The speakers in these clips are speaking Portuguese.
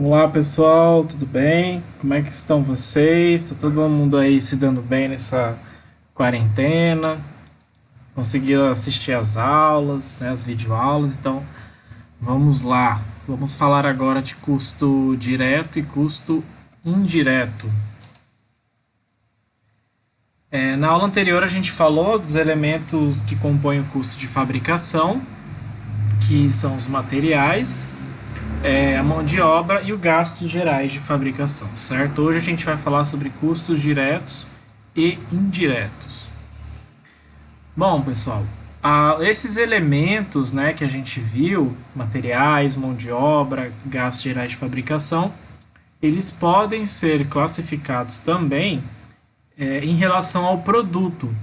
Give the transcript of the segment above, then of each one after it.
Olá pessoal, tudo bem? Como é que estão vocês? Tá todo mundo aí se dando bem nessa quarentena? Conseguiu assistir às aulas, né, as videoaulas? Então vamos lá. Vamos falar agora de custo direto e custo indireto. Na aula anterior a gente falou dos elementos que compõem o custo de fabricação, que são os materiais, a mão de obra e os gastos gerais de fabricação, certo? Hoje a gente vai falar sobre custos diretos e indiretos. Bom, pessoal, esses elementos, né, que a gente viu, materiais, mão de obra, gastos gerais de fabricação, eles podem ser classificados também em relação ao produto,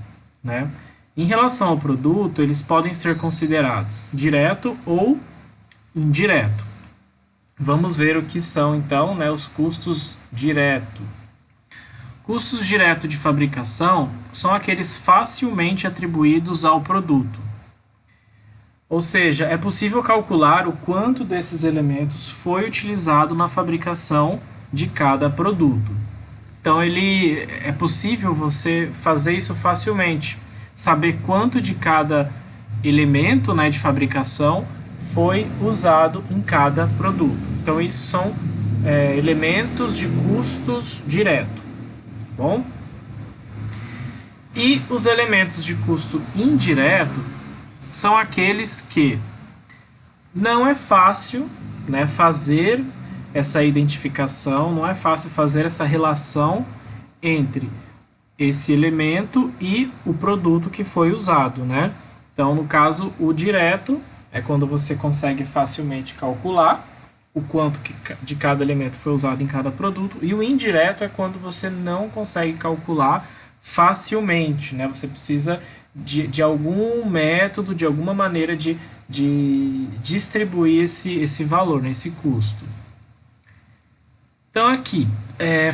né? Em relação ao produto, eles podem ser considerados direto ou indireto. Vamos ver o que são, então, né, os custos diretos. Custos diretos de fabricação são aqueles facilmente atribuídos ao produto. Ou seja, é possível calcular o quanto desses elementos foi utilizado na fabricação de cada produto. Então, é possível você fazer isso facilmente, saber quanto de cada elemento, né, de fabricação foi usado em cada produto. Então, isso são elementos de custos direto, bom? E os elementos de custo indireto são aqueles que não é fácil, né, fazer essa identificação, não é fácil fazer essa relação entre esse elemento e o produto que foi usado, né? Então, no caso, o direto é quando você consegue facilmente calcular o quanto de cada elemento foi usado em cada produto, e o indireto é quando você não consegue calcular facilmente, né? Você precisa de algum método, de alguma maneira de distribuir esse valor, né, esse custo. Então aqui,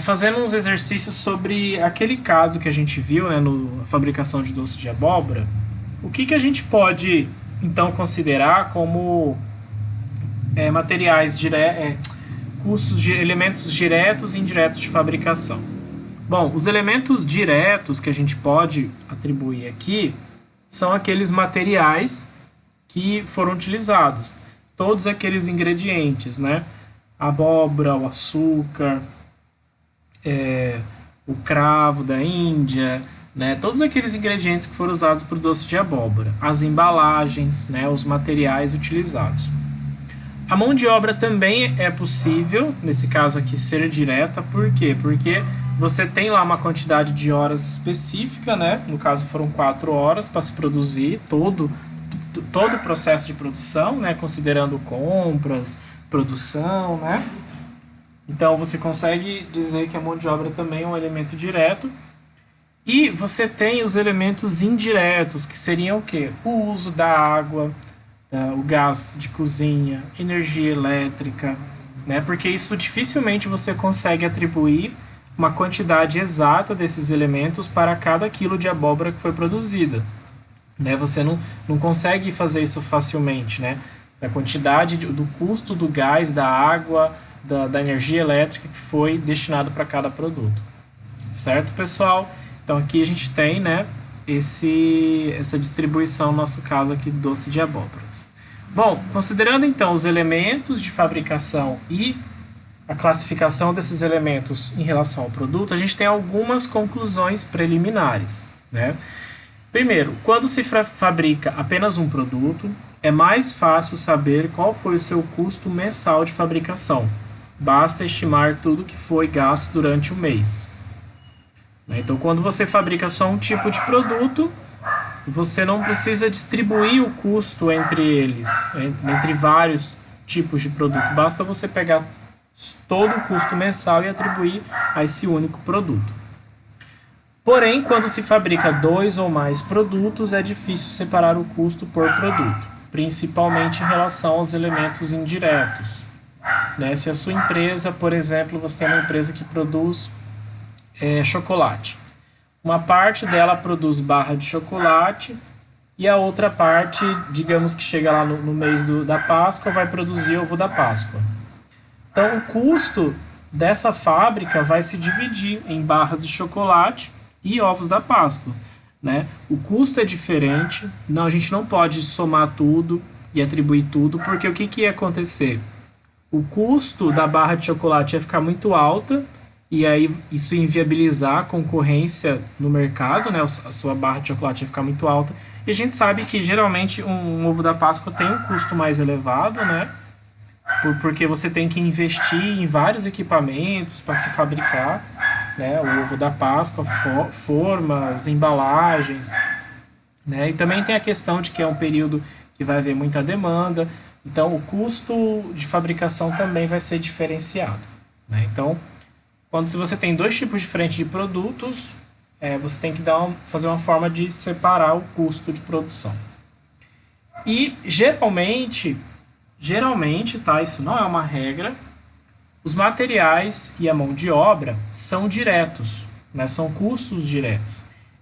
fazendo uns exercícios sobre aquele caso que a gente viu, né, na fabricação de doce de abóbora, o que a gente pode então considerar como materiais custos de elementos diretos e indiretos de fabricação? Bom, os elementos diretos que a gente pode atribuir aqui são aqueles materiais que foram utilizados, todos aqueles ingredientes, né? A abóbora, o açúcar, o cravo da Índia, né? Todos aqueles ingredientes que foram usados para o doce de abóbora, as embalagens, né? Os materiais utilizados. A mão de obra também é possível, nesse caso aqui, ser direta. Por quê? Porque você tem lá uma quantidade de horas específica, né? No caso foram 4 horas para se produzir todo o processo de produção, né? Considerando compras, produção, né? Então você consegue dizer que a mão de obra também é um elemento direto. E você tem os elementos indiretos, que seriam o quê? O uso da água, o gás de cozinha, energia elétrica, né? Porque isso dificilmente você consegue atribuir uma quantidade exata desses elementos para cada quilo de abóbora que foi produzida, né? Você não consegue fazer isso facilmente, né? A quantidade do custo do gás, da água, da energia elétrica que foi destinado para cada produto. Certo, pessoal? Então aqui a gente tem, né, essa distribuição, no nosso caso aqui, do doce de abóboras. Bom, considerando então os elementos de fabricação e a classificação desses elementos em relação ao produto, a gente tem algumas conclusões preliminares, né? Primeiro, quando se fabrica apenas um produto, é mais fácil saber qual foi o seu custo mensal de fabricação. Basta estimar tudo que foi gasto durante o mês. Então, quando você fabrica só um tipo de produto, você não precisa distribuir o custo entre eles, entre vários tipos de produto. Basta você pegar todo o custo mensal e atribuir a esse único produto. Porém, quando se fabrica 2 ou mais produtos, é difícil separar o custo por produto, principalmente em relação aos elementos indiretos, né? Se a sua empresa, por exemplo, você tem uma empresa que produz chocolate. Uma parte dela produz barra de chocolate e a outra parte, digamos que chega lá no mês da Páscoa, vai produzir ovo da Páscoa. Então, o custo dessa fábrica vai se dividir em barras de chocolate e ovos da Páscoa, né? O custo é diferente, não, a gente não pode somar tudo e atribuir tudo, porque o que ia acontecer? O custo da barra de chocolate ia ficar muito alta e aí isso ia inviabilizar a concorrência no mercado, né? A sua barra de chocolate ia ficar muito alta. E a gente sabe que geralmente um ovo da Páscoa tem um custo mais elevado, né? Porque você tem que investir em vários equipamentos para se fabricar, né? O ovo da Páscoa, formas, embalagens, né? E também tem a questão de que é um período que vai haver muita demanda, então o custo de fabricação também vai ser diferenciado, né? Então, quando se você tem dois tipos diferentes de produtos, você tem que fazer uma forma de separar o custo de produção. E geralmente, tá, isso não é uma regra, os materiais e a mão de obra são diretos, né, são custos diretos,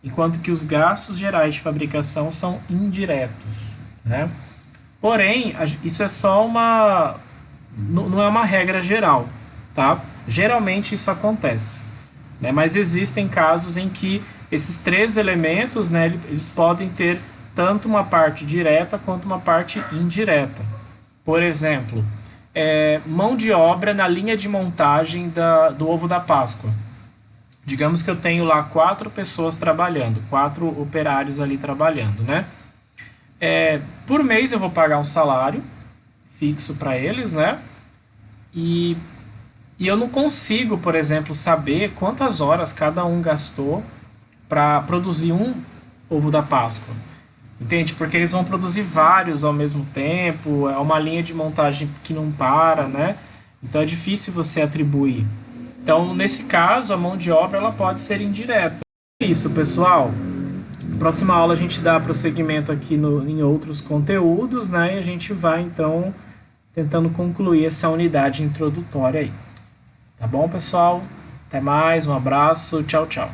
enquanto que os gastos gerais de fabricação são indiretos, né? Porém, isso é só não é uma regra geral, tá? Geralmente isso acontece, né? Mas existem casos em que esses três elementos, né, eles podem ter tanto uma parte direta quanto uma parte indireta. Por exemplo, mão de obra na linha de montagem do ovo da Páscoa. Digamos que eu tenho lá 4 pessoas trabalhando, 4 operários ali trabalhando, né? Por mês eu vou pagar um salário fixo para eles, né? E eu não consigo, por exemplo, saber quantas horas cada um gastou para produzir um ovo da Páscoa. Entende? Porque eles vão produzir vários ao mesmo tempo, é uma linha de montagem que não para, né? Então é difícil você atribuir. Então, nesse caso, a mão de obra ela pode ser indireta. É isso, pessoal. Na próxima aula a gente dá prosseguimento aqui em outros conteúdos, né? E a gente vai, então, tentando concluir essa unidade introdutória aí. Tá bom, pessoal? Até mais, um abraço, tchau, tchau.